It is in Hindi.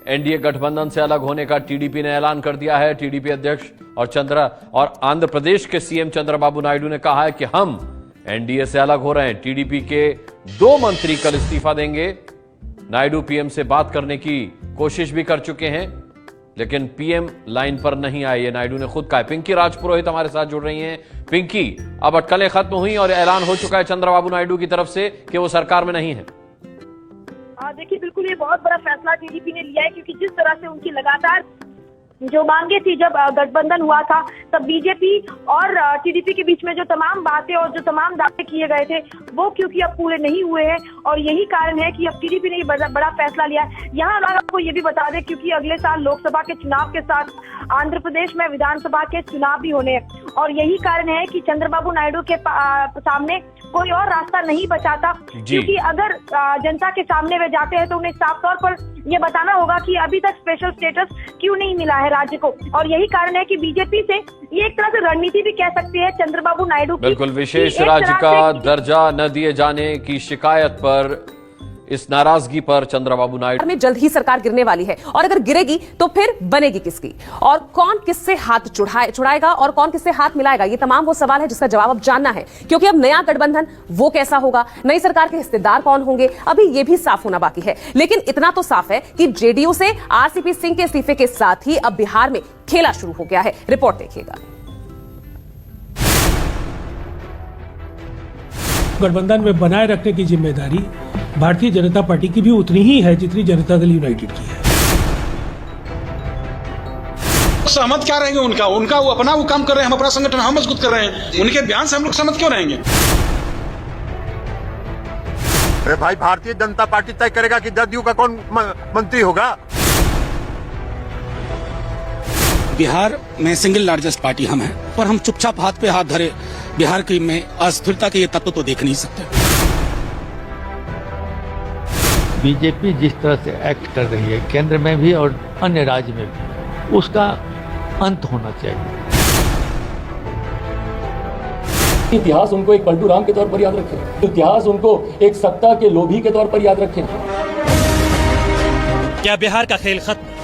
एनडीए गठबंधन से अलग होने का टीडीपी ने ऐलान कर दिया है। टीडीपी अध्यक्ष और आंध्र प्रदेश के सीएम चंद्रबाबू नायडू ने कहा है कि हम एनडीए से अलग हो रहे हैं। टीडीपी के 2 मंत्री कल इस्तीफा देंगे। नायडू पीएम से बात करने की कोशिश भी कर चुके हैं, लेकिन पीएम लाइन पर नहीं आए, ये नायडू ने खुद कहा। पिंकी राजपुरोहित हमारे साथ जुड़ रही हैं। पिंकी, अब अटकलें खत्म हुई और ऐलान हो चुका है चंद्रबाबू नायडू की तरफ से कि वो सरकार में नहीं है। देखिए, बिल्कुल ये बहुत बड़ा फैसला टीडीपी ने लिया है, क्योंकि जिस तरह से उनकी लगातार जो मांगे थी, जब गठबंधन हुआ था तब बीजेपी और टीडीपी के बीच में जो तमाम बातें और जो तमाम दावे किए गए थे वो क्योंकि अब पूरे नहीं हुए हैं, और यही कारण है कि अब टीडीपी ने ये बड़ा फैसला लिया है। यहाँ अगर आपको ये भी बता दें, क्योंकि अगले साल लोकसभा के चुनाव के साथ आंध्र प्रदेश में विधानसभा के चुनाव भी होने हैं, और यही कारण है कि चंद्रबाबू नायडू के सामने कोई और रास्ता नहीं बचा था, क्योंकि अगर जनता के सामने वे जाते हैं तो उन्हें साफ तौर पर ये बताना होगा कि अभी तक स्पेशल स्टेटस क्यों नहीं मिला है राज्य को। और यही कारण है कि बीजेपी से ये एक तरह से रणनीति भी कह सकती है चंद्रबाबू नायडू की। बिल्कुल, विशेष राज्य का दर्जा न दिए जाने की शिकायत पर, इस नाराजगी पर चंद्रबाबू नायडू में जल्द ही सरकार गिरने वाली है, और अगर गिरेगी तो फिर बनेगी किसकी, और कौन किससे हाथ छुड़ाएगा और कौन किससे हाथ मिलाएगा, ये तमाम वो सवाल है जिसका जवाब अब जानना है। क्योंकि अब नया गठबंधन वो कैसा होगा, नई सरकार के हिस्सेदार कौन होंगे, अभी ये भी साफ होना बाकी है। लेकिन इतना तो साफ है कि जेडीयू से आरसीपी सिंह के इस्तीफे के साथ ही अब बिहार में खेला शुरू हो गया है। रिपोर्ट देखिएगा। गठबंधन में बनाए रखने की जिम्मेदारी भारतीय जनता पार्टी की भी उतनी ही है जितनी जनता दल यूनाइटेड की है। सहमत क्या रहेंगे उनका वो अपना वो काम कर रहे हैं, हम अपना संगठन हम मजबूत कर रहे हैं, उनके बयान से हम लोग सहमत क्यों रहेंगे? अरे भाई, भारतीय जनता पार्टी तय करेगा कि जदयू का कौन मंत्री होगा। बिहार में सिंगल लार्जेस्ट पार्टी हम हैं, पर हम चुपचाप हाथ पे हाथ धरे बिहार की में अस्थिरता के ये तत्व तो देख नहीं सकते। बीजेपी जिस तरह से एक्ट कर रही है केंद्र में भी और अन्य राज्य में भी, उसका अंत होना चाहिए। इतिहास उनको एक पलटू राम के तौर पर याद रखें, इतिहास उनको एक सत्ता के लोभी के तौर पर याद रखें। क्या बिहार का खेल खत्म?